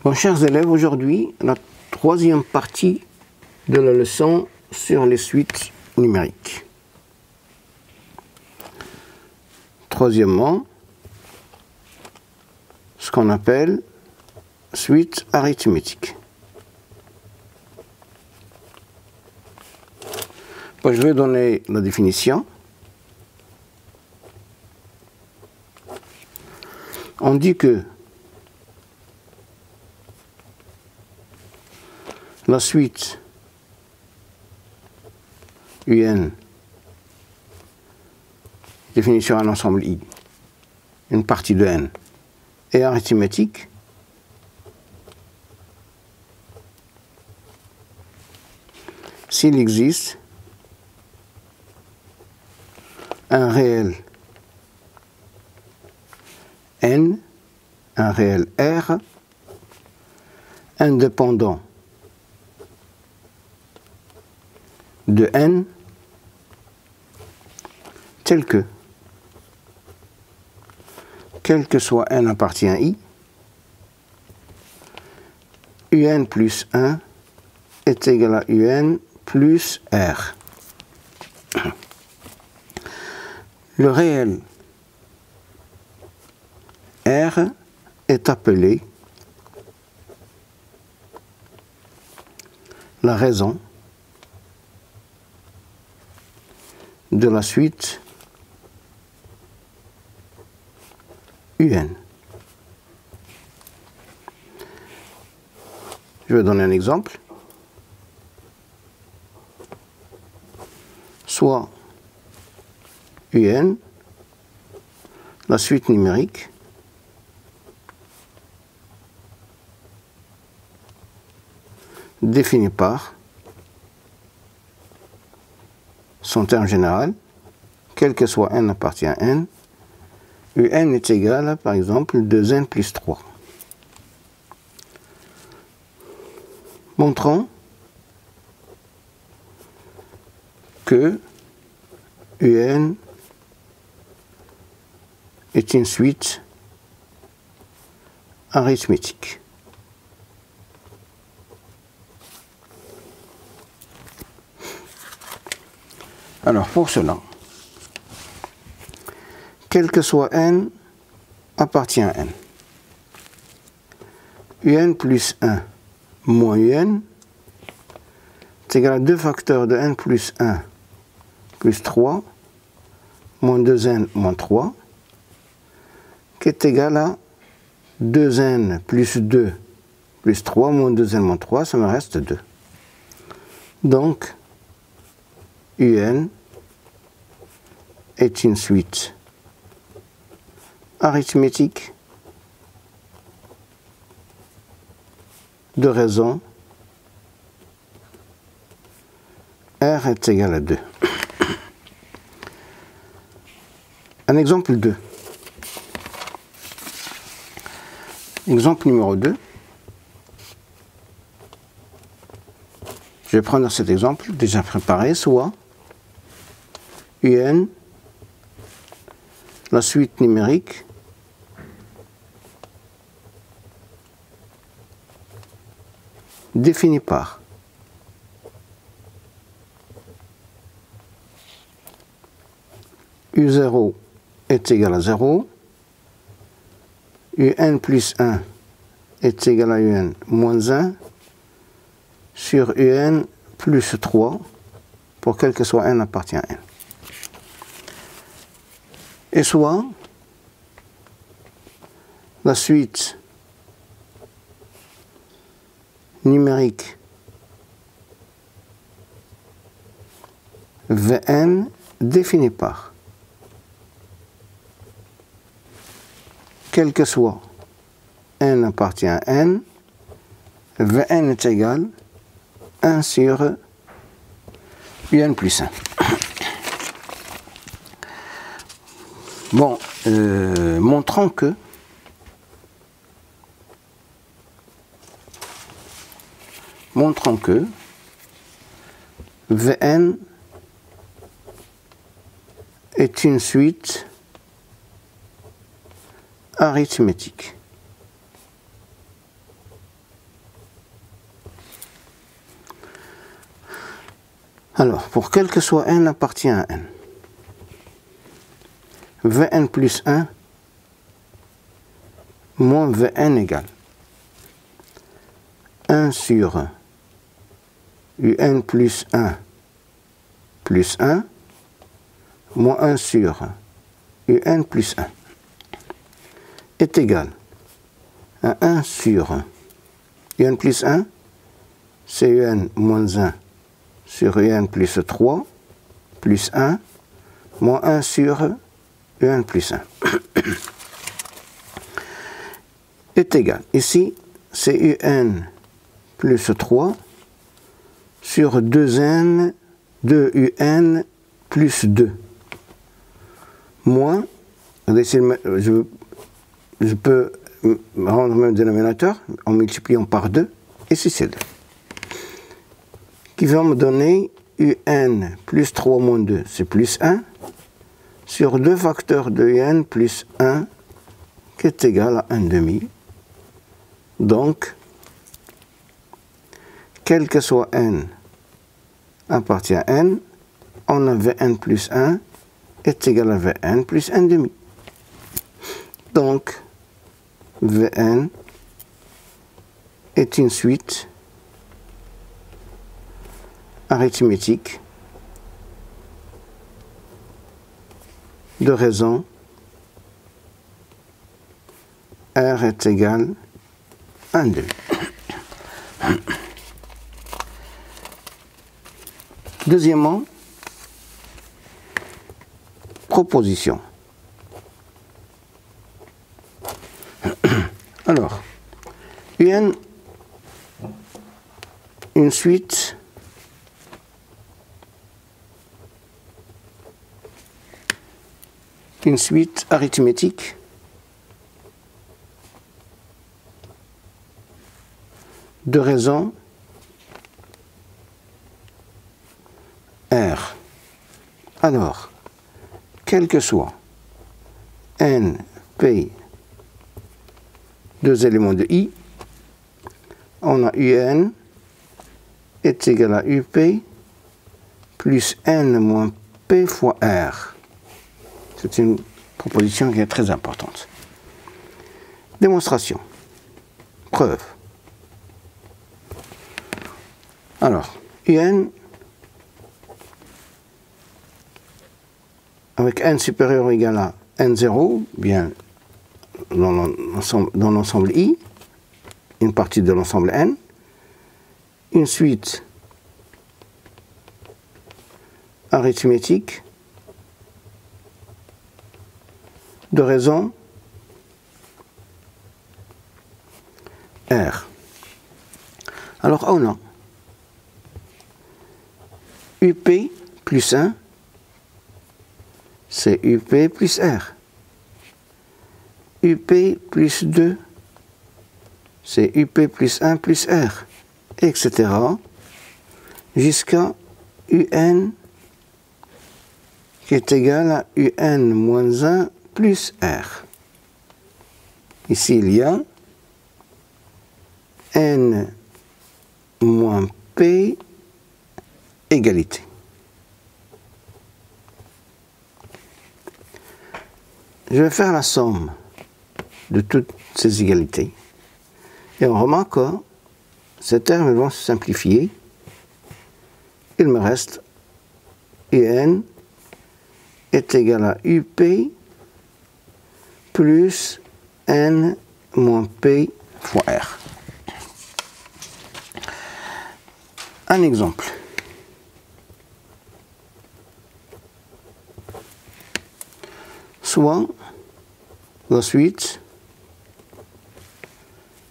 Bon, chers élèves, aujourd'hui, la troisième partie de la leçon sur les suites numériques. Troisièmement, ce qu'on appelle suite arithmétique. Bon, je vais donner la définition. On dit que la suite UN, définition un ensemble I, une partie de N, est arithmétique s'il existe un réel N, un réel R, indépendant de N, tel que, quel que soit N appartient à I, UN plus 1 est égal à UN plus R. Le réel R est appelé la raison de la suite UN. Je vais donner un exemple. Soit UN, la suite numérique, définie par son terme général, quel que soit N appartient à N, UN est égal à, par exemple, 2N plus 3. Montrons que UN est une suite arithmétique. Alors pour cela, quel que soit N appartient à N. UN plus 1 moins UN est égal à 2 facteurs de N plus 1 plus 3 moins 2N moins 3 qui est égal à 2N plus 2 plus 3 moins 2N moins 3, ça me reste 2. Donc, UN est une suite arithmétique de raison R est égal à 2. Un exemple 2. Exemple numéro 2. Je vais prendre cet exemple déjà préparé, soit UN, la suite numérique définie par U0 est égal à 0, UN plus 1 est égal à UN moins 1 sur UN plus 3 pour quel que soit N appartient à N. Et soit la suite numérique Vn définie par quel que soit N appartient à N, Vn est égal à 1 sur UN plus 1. Bon, montrons que Vn est une suite arithmétique. Alors, pour quel que soit n appartient à n, Vn plus 1 moins Vn égale 1 sur un plus 1 moins 1 sur un plus 1 est égal à 1 sur un plus 1, c'est un moins 1 sur un plus 3 plus 1 moins 1 sur un plus 1 est égal. Ici, c'est un plus 3 sur 2n de un plus 2 moins, je peux rendre le dénominateur en multipliant par 2, et c'est 2. Qui va me donner un plus 3 moins 2, c'est plus 1, sur 2 facteurs de un plus 1, qui est égal à 1 demi. Donc, quel que soit n appartient à n, on a Vn plus 1 est égal à Vn plus 1 demi. Donc, Vn est une suite arithmétique de raisons R est égal à 1 demi. Deuxièmement, proposition. Alors, une suite arithmétique de raisons R. Alors, quel que soit n, p, deux éléments de i, on a un est égal à up plus n moins p fois r. C'est une proposition qui est très importante. Démonstration. Preuve. Alors, un avec n supérieur ou égal à n0, bien dans l'ensemble I, une partie de l'ensemble N, une suite arithmétique de raisons R. Alors, on a UP plus 1, c'est UP plus R. UP plus 2, c'est UP plus 1 plus R, etc. jusqu'à UN qui est égal à UN moins 1 plus R. Ici, il y a N moins P égalité. Je vais faire la somme de toutes ces égalités. Et on remarque que ces termes vont se simplifier. Il me reste UN est égal à UP plus N moins P fois R. Un exemple. Soit la suite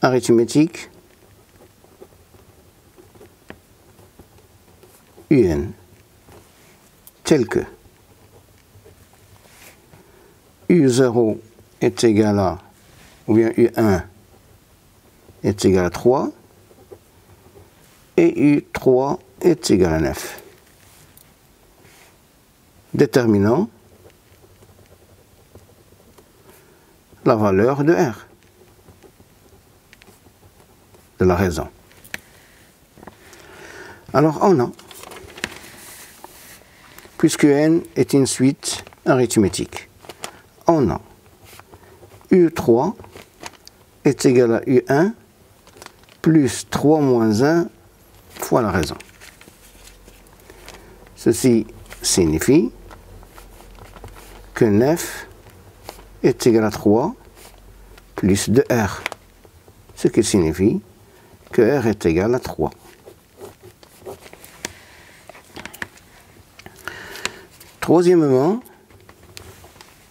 arithmétique UN telle que U0 est égal à, ou bien U1 est égal à 3 et U3 est égal à 9. Déterminant la valeur de R, de la raison. Alors on a puisque n est une suite arithmétique. On a U3 est égal à U1 plus 3 moins 1 fois la raison. Ceci signifie que 9 est égal à 3 plus 2R, ce qui signifie que R est égal à 3. Troisièmement,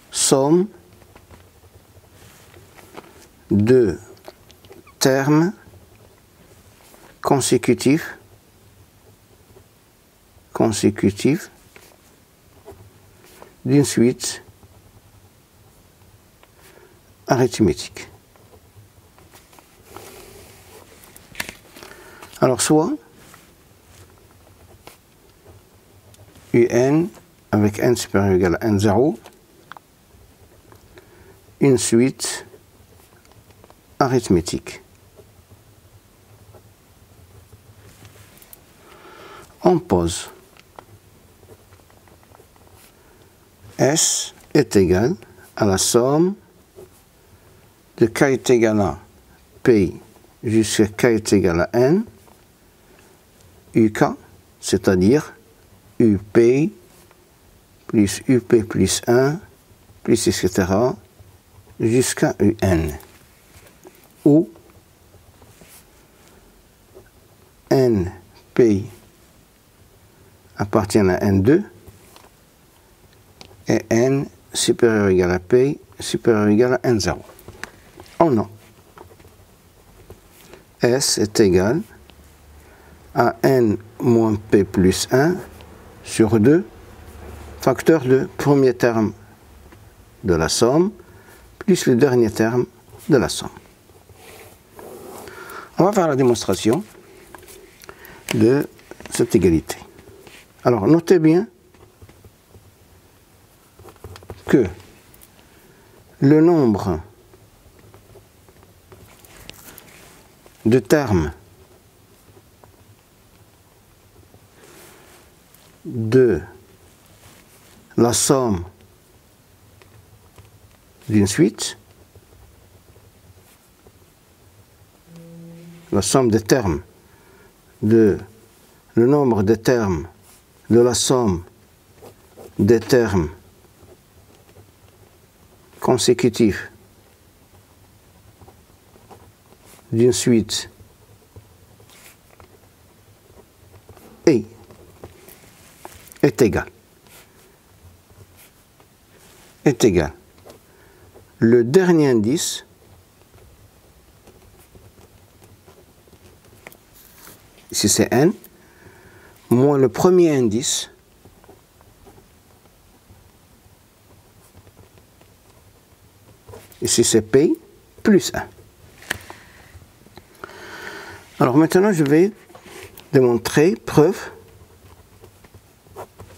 somme de termes consécutifs d'une suite arithmétique. Alors soit UN avec n supérieur ou égal à n0, une suite arithmétique. On pose S est égal à la somme de k est égal à P jusqu'à k est égal à n, UK, c'est-à-dire UP plus UP plus 1, plus etc. jusqu'à UN, où NP appartient à N2 et N supérieur ou égal à P supérieur ou égal à N0. Oh non. S est égal à N moins P plus 1 sur 2, facteur de premier terme de la somme, plus le dernier terme de la somme. On va faire la démonstration de cette égalité. Alors, notez bien que le nombre de termes de la somme d'une suite, la somme des termes de le nombre de termes de la somme des termes consécutifs d'une suite est égal. Le dernier indice ici c'est n, moins le premier indice ici c'est p plus 1. Alors maintenant je vais démontrer preuve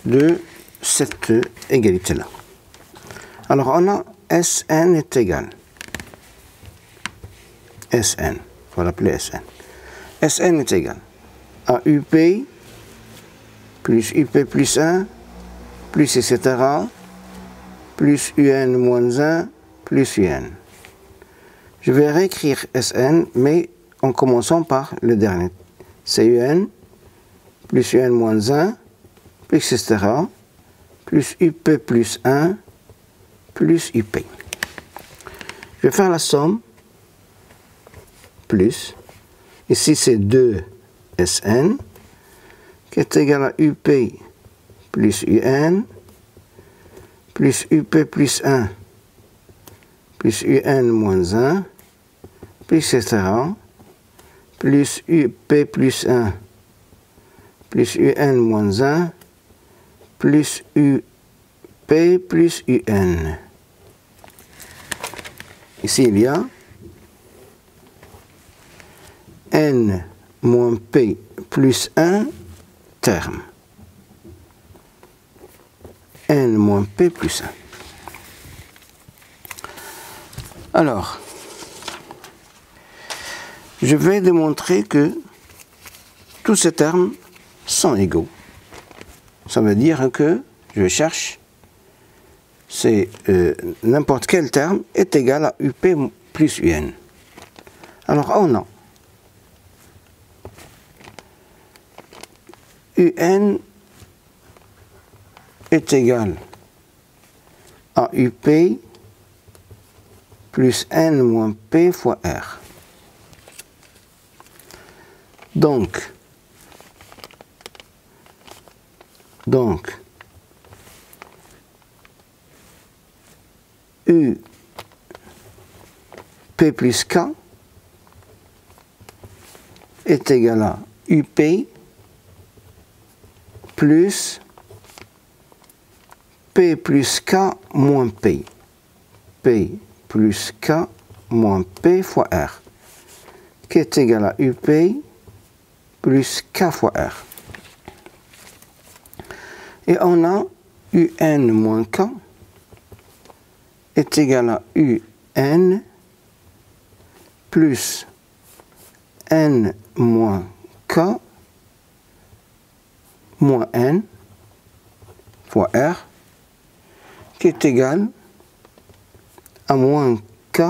de cette égalité-là. Alors on a Sn est égal. Sn, il faut l'appeler Sn. Sn est égal à UP plus UP plus 1 plus etc. plus UN moins 1 plus UN. Je vais réécrire Sn, mais en commençant par le dernier. C'est UN plus UN moins 1 plus etc. plus UP plus 1 plus UP. Je vais faire la somme plus, ici c'est 2 Sn qui est égal à UP plus UN plus UP plus 1 plus UN moins 1 plus etc. plus UP plus 1 plus UN moins 1 plus UP plus UN. Ici il y a N moins P plus 1 terme. N moins P plus 1. Alors, je vais démontrer que tous ces termes sont égaux. Ça veut dire que je cherche, c'est n'importe quel terme est égal à UP plus UN. Alors on a UN est égal à UP plus N moins P fois R. Donc, U P plus K est égal à UP plus P plus K moins P. P plus K moins P fois R, qui est égal à UP plus K fois R. Et on a UN moins K est égal à UN plus N moins K moins N fois R, qui est égal à moins K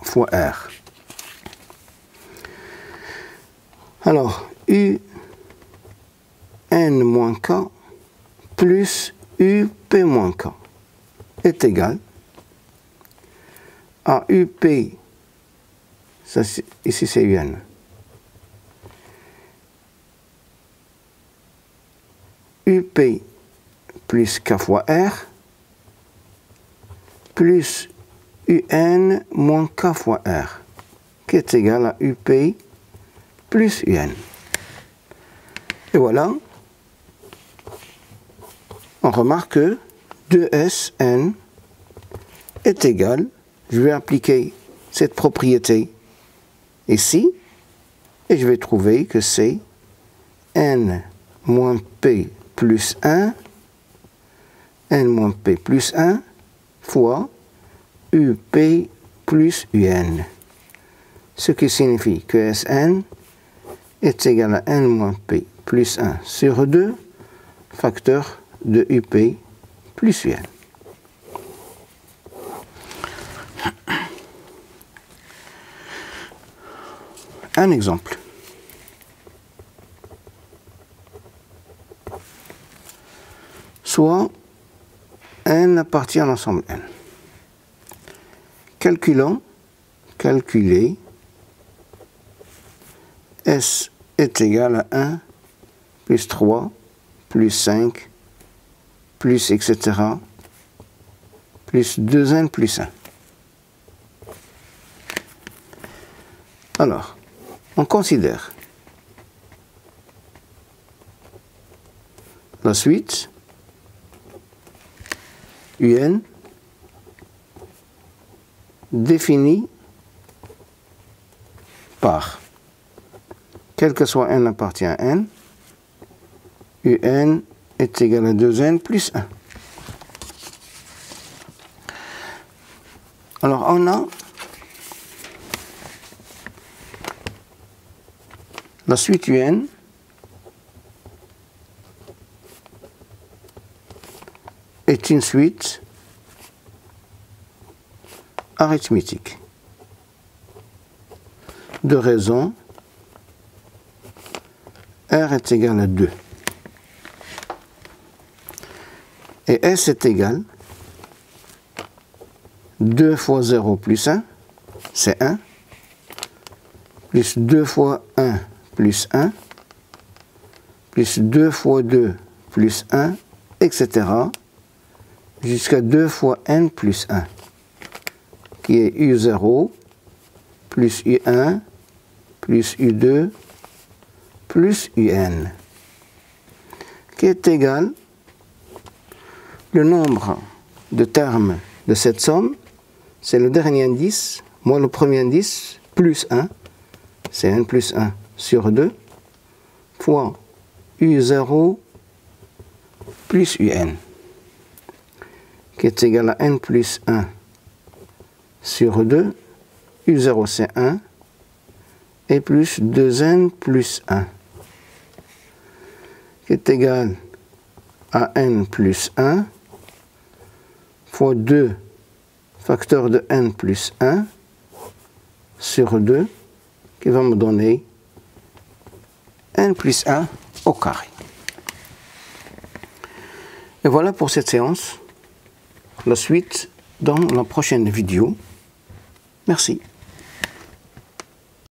fois R. Alors, U N moins K plus UP moins K est égal à UP, ça, ici c'est UN, UP plus K fois R plus UN moins K fois R, qui est égal à UP plus UN. Et voilà, on remarque que 2SN est égal, je vais appliquer cette propriété ici, et je vais trouver que c'est N moins P plus 1, N moins P plus 1, fois UP plus UN. Ce qui signifie que Sn est égal à N moins P plus 1 sur 2, facteur de UP plus UN. Un exemple. Soit N appartient à l'ensemble N. Calculer S est égal à 1 plus 3 plus 5 plus etc. plus 2N plus 1. Alors, on considère la suite UN définie par, quel que soit N appartient à N, UN est égal à 2N plus 1. Alors on a la suite UN est une suite arithmétique de raison R est égal à 2 et S est égal 2 fois 0 plus 1, c'est 1, plus 2 fois 1 plus 1, plus 2 fois 2 plus 1, etc. jusqu'à 2 fois n plus 1, qui est U0 plus U1 plus U2 plus UN, qui est égal le nombre de termes de cette somme, c'est le dernier indice, moins le premier indice, plus 1, c'est n plus 1 sur 2, fois U0 plus UN, qui est égal à n plus 1 sur 2, U0 c'est 1, et plus 2n plus 1, qui est égal à n plus 1 fois 2 facteur de n plus 1 sur 2 qui va me donner n plus 1 au carré. Et voilà pour cette séance. La suite dans la prochaine vidéo. Merci.